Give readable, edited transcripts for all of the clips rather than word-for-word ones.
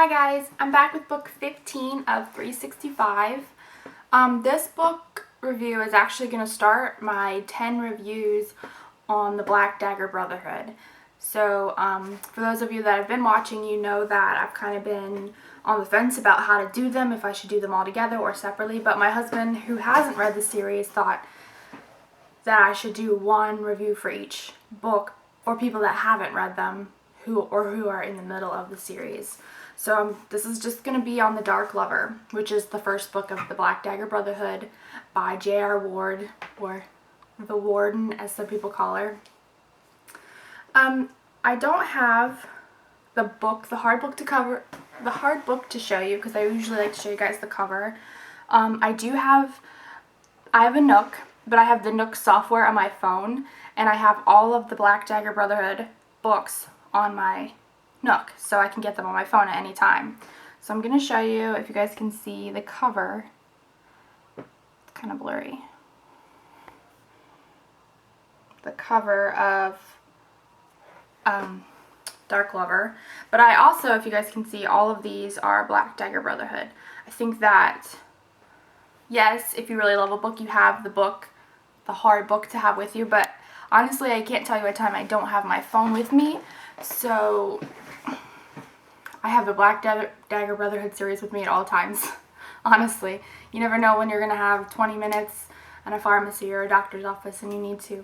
Hi guys, I'm back with book 15 of 365. This book review is actually going to start my 10 reviews on the Black Dagger Brotherhood. So for those of you that have been watching, you know that I've kind of been on the fence about how to do them, if I should do them all together or separately, but my husband, who hasn't read the series, thought that I should do one review for each book for people that haven't read them who are in the middle of the series. So this is just going to be on The Dark Lover, which is the first book of the Black Dagger Brotherhood by J.R. Ward, or the Warden as some people call her. I don't have the hard book to show you because I usually like to show you guys the cover. I have a Nook, but I have the Nook software on my phone, and I have all of the Black Dagger Brotherhood books on my Nook, so I can get them on my phone at any time. So I'm going to show you, if you guys can see the cover. It's kind of blurry. The cover of Dark Lover. But I also, if you guys can see, all of these are Black Dagger Brotherhood. I think that, yes, if you really love a book, you have the hard book to have with you, but honestly, I can't tell you what time I don't have my phone with me, so I have the Black Dagger Brotherhood series with me at all times. Honestly, you never know when you're going to have 20 minutes in a pharmacy or a doctor's office and you need to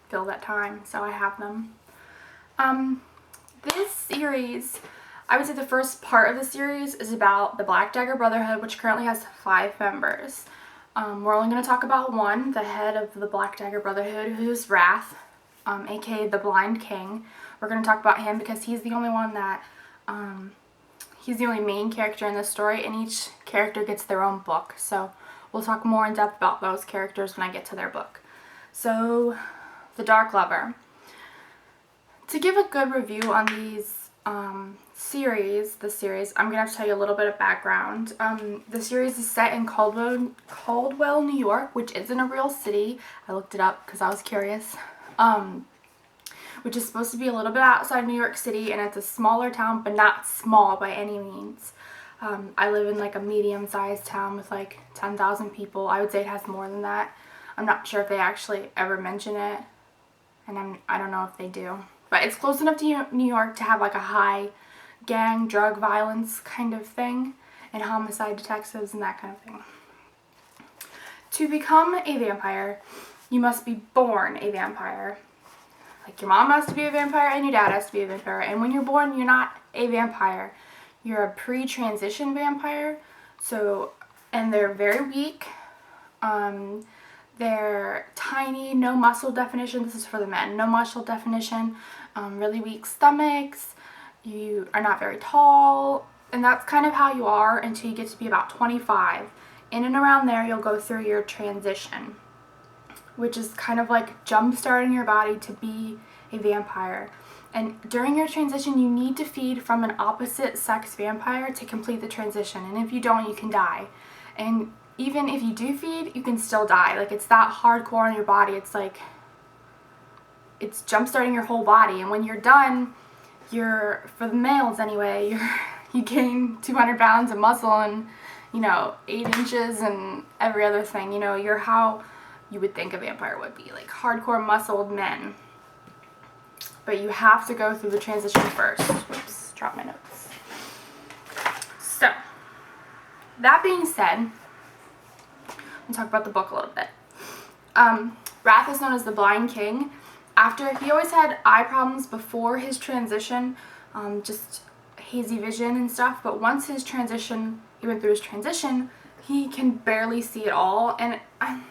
fill that time, so I have them. This series, I would say the first part of the series is about the Black Dagger Brotherhood, which currently has 5 members. We're only going to talk about one, the head of the Black Dagger Brotherhood, who's Wrath, aka the Blind King. We're going to talk about him because he's the only one that, he's the only main character in the story, and each character gets their own book. So we'll talk more in depth about those characters when I get to their book. So, The Dark Lover. To give a good review on these the series, I'm going to have to tell you a little bit of background. The series is set in Caldwell, New York, which isn't a real city. I looked it up because I was curious. Which is supposed to be a little bit outside New York City, and it's a smaller town, but not small by any means. I live in like a medium-sized town with like 10,000 people. I would say it has more than that. I'm not sure if they actually ever mention it, and I don't know if they do. But it's close enough to New York to have like a high gang, drug violence kind of thing, and homicide detectives and that kind of thing. To become a vampire, you must be born a vampire. Like, your mom has to be a vampire and your dad has to be a vampire. And when you're born, you're not a vampire. You're a pre-transition vampire. So, and they're very weak. They're tiny, no muscle definition. This is for the men. No muscle definition. Really weak stomachs. You are not very tall. And that's kind of how you are until you get to be about 25. In and around there, you'll go through your transition, which is kind of like jump-starting your body to be a vampire. And during your transition, you need to feed from an opposite-sex vampire to complete the transition. And if you don't, you can die. And even if you do feed, you can still die. Like, it's that hardcore on your body. It's like, it's jump-starting your whole body. And when you're done, for the males anyway, you gain 200 pounds of muscle and, 8 inches and every other thing. You're how you would think a vampire would be, like hardcore muscled men. But you have to go through the transition first. Whoops, dropped my notes. So, that being said, we'll talk about the book a little bit. Wrath is known as the Blind King. He always had eye problems before his transition, just hazy vision and stuff, but once he went through his transition, he can barely see at all. And I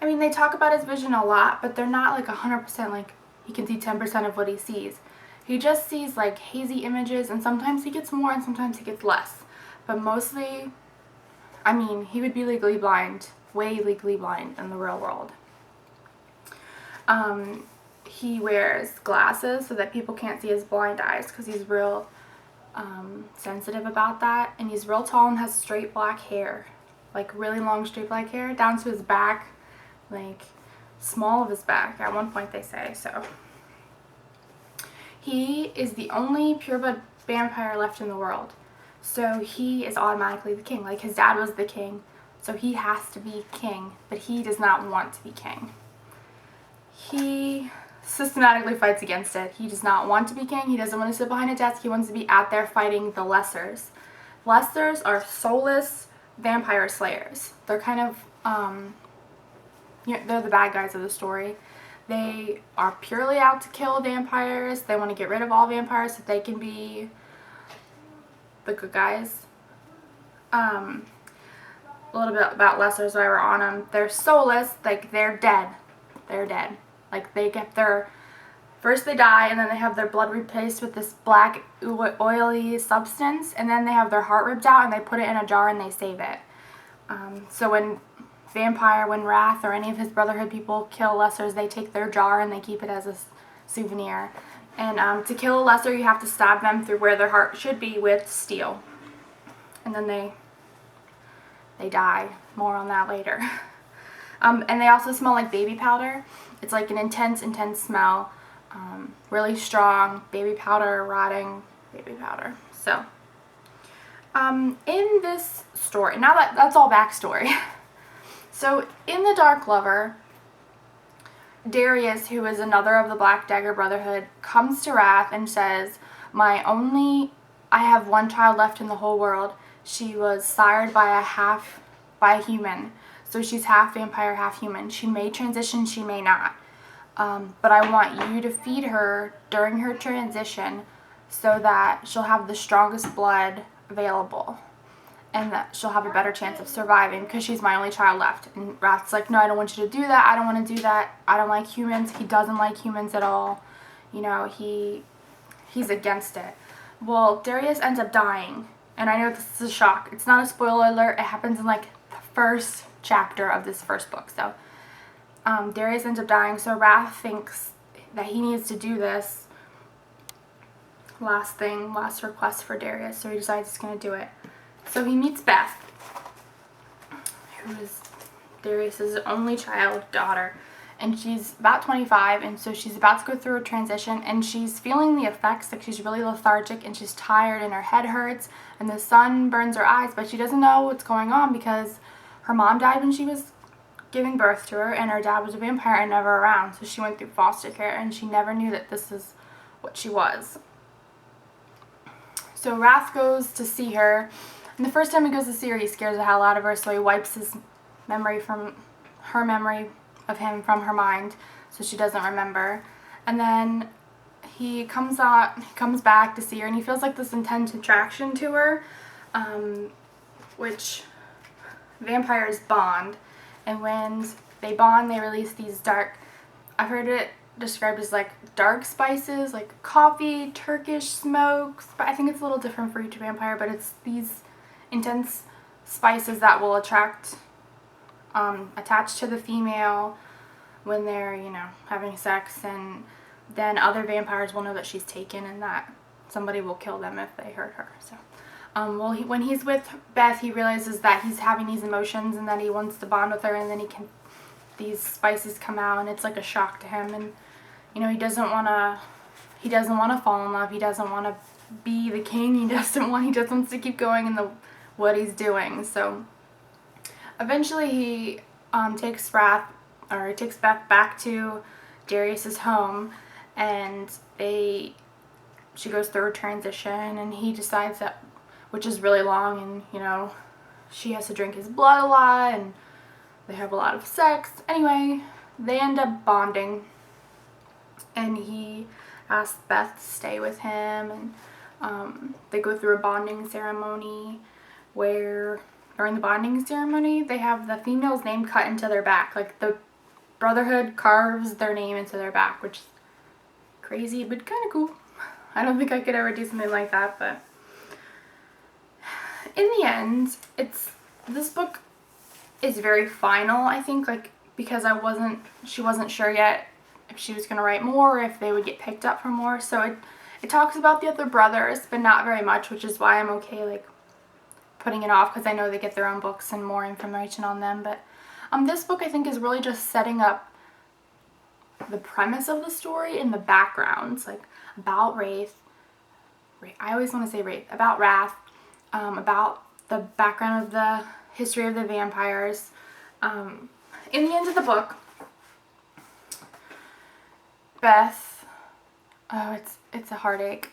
mean, they talk about his vision a lot, but they're not like 100%, like he can see 10% of what he sees. He just sees like hazy images, and sometimes he gets more and sometimes he gets less. But mostly, I mean, he would be legally blind, way legally blind in the real world. He wears glasses so that people can't see his blind eyes because he's real sensitive about that. And he's real tall and has straight black hair, like really long straight black hair down to his back. Like, small of his back at one point, they say. So he is the only purebred vampire left in the world. So he is automatically the king. Like, his dad was the king, so he has to be king, but he does not want to be king. He systematically fights against it. He does not want to be king. He doesn't want to sit behind a desk. He wants to be out there fighting the Lessers. Lessers are soulless vampire slayers. They're kind of, they're the bad guys of the story. They are purely out to kill vampires. They want to get rid of all vampires so they can be the good guys. A little bit about Lessers while we're on them. They're soulless. Like, they're dead. They're dead. Like, they get their... First they die, and then they have their blood replaced with this black, oily substance, and then they have their heart ripped out, and they put it in a jar, and they save it. So when Wrath, or any of his Brotherhood people kill Lessers, they take their jar, and they keep it as a souvenir. And to kill a Lesser, you have to stab them through where their heart should be with steel. And then they die. More on that later. And they also smell like baby powder. It's like an intense smell. Really strong baby powder, rotting baby powder. So, in this story, now that's all backstory. So, in The Dark Lover, Darius, who is another of the Black Dagger Brotherhood, comes to Wrath and says, I have one child left in the whole world. She was sired by a human. So she's half vampire, half human. She may transition, she may not. But I want you to feed her during her transition so that she'll have the strongest blood available and that she'll have a better chance of surviving because she's my only child left. And Wrath's like, no, I don't want you to do that. I don't want to do that. I don't like humans. He doesn't like humans at all. You know, he's against it. Well, Darius ends up dying. And I know this is a shock. It's not a spoiler alert. It happens in like the first chapter of this first book. So Darius ends up dying. So Wrath thinks that he needs to do this last request for Darius. So he decides he's going to do it. So he meets Beth, who is Darius's only daughter, and she's about 25, and so she's about to go through a transition, and she's feeling the effects. Like, she's really lethargic, and she's tired, and her head hurts, and the sun burns her eyes, but she doesn't know what's going on because her mom died when she was giving birth to her, and her dad was a vampire and never around, so she went through foster care, and she never knew that this is what she was. So Wrath goes to see her, and the first time he goes to see her, he scares the hell out of her, so he wipes his memory of him from her mind, so she doesn't remember. And then he comes back to see her, and he feels like this intense attraction to her, which vampires bond. And when they bond, they release these dark, I've heard it described as like dark spices, like coffee, Turkish smokes, but I think it's a little different for each vampire, but it's these intense spices that will attach to the female when they're, having sex, and then other vampires will know that she's taken and that somebody will kill them if they hurt her. So, when he's with Beth, he realizes that he's having these emotions and that he wants to bond with her, and then these spices come out, and it's like a shock to him, and he doesn't want to fall in love. He doesn't want to be the king. He just wants to keep going in what he's doing. So eventually he takes Beth back to Darius's home, and she goes through a transition, and he decides that, which is really long, and she has to drink his blood a lot, and they have a lot of sex. Anyway, they end up bonding, and he asks Beth to stay with him, and they go through a bonding ceremony where during the bonding ceremony they have the female's name cut into their back. Like, the Brotherhood carves their name into their back, which is crazy but kind of cool. I don't think I could ever do something like that, but in the end, this book is very final, I think, like, because she wasn't sure yet if she was going to write more or if they would get picked up for more. So it talks about the other brothers, but not very much, which is why I'm okay, like, putting it off, because I know they get their own books and more information on them. But this book, I think, is really just setting up the premise of the story and the backgrounds, like, about Wraith, I always want to say Wraith, about Wrath, about the background of the history of the vampires. In the end of the book, Beth, oh, it's a heartache.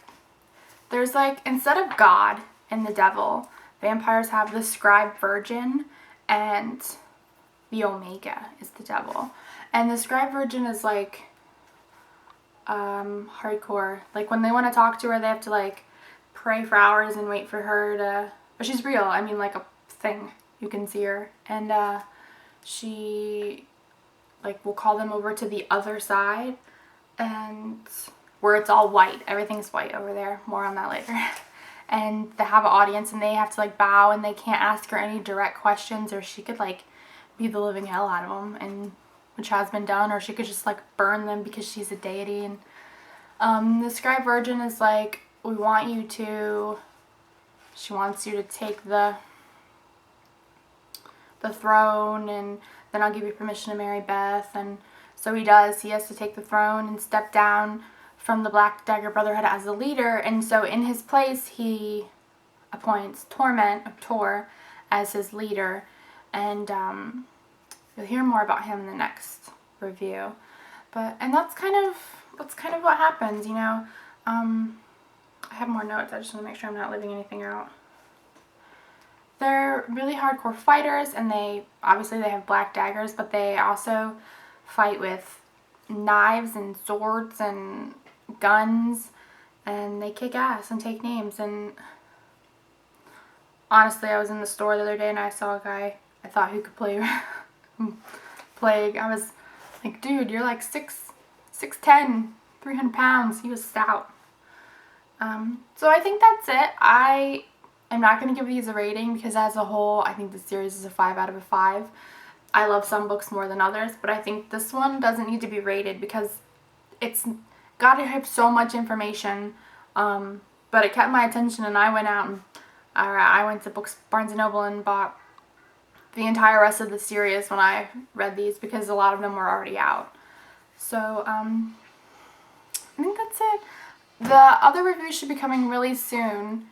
There's like, instead of God and the devil, vampires have the scribe virgin, and the Omega is the devil. And the scribe virgin is like hardcore. Like when they want to talk to her, they have to like pray for hours and wait for her to, but she's real. I mean, like a thing. You can see her. And she like will call them over to the other side, and where it's all white. Everything's white over there. More on that later. And they have an audience, and they have to like bow, and they can't ask her any direct questions, or she could like beat the living hell out of them, and which has been done, or she could just like burn them because she's a deity. And the scribe virgin is like, we want you to, she wants you to take the throne, and then I'll give you permission to marry Beth. And so he does. He has to take the throne and step down from the Black Dagger Brotherhood as the leader. And so in his place, he appoints Torment of Tor as his leader. And you'll hear more about him in the next review. And that's kind of what happens, you know. I have more notes. I just want to make sure I'm not leaving anything out. They're really hardcore fighters, and they have black daggers, but they also fight with knives and swords and guns, and they kick ass and take names. And honestly, I was in the store the other day and I saw a guy I thought who could play Plague. I was like, dude, you're like 6'10", 300 pounds. He was stout. So I think that's it. I am not going to give these a rating because as a whole, I think the series is a 5 out of 5. I love some books more than others, but I think this one doesn't need to be rated because it's got to have so much information. But it kept my attention, and I went out and I went to Barnes & Noble and bought the entire rest of the series when I read these because a lot of them were already out. So I think that's it. The other reviews should be coming really soon,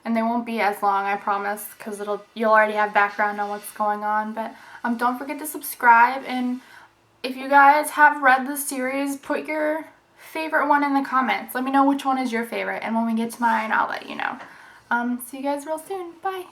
and they won't be as long, I promise, because you'll already have background on what's going on. But don't forget to subscribe, and if you guys have read the series, put your favorite one in the comments. Let me know which one is your favorite, and when we get to mine, I'll let you know. See you guys real soon. Bye.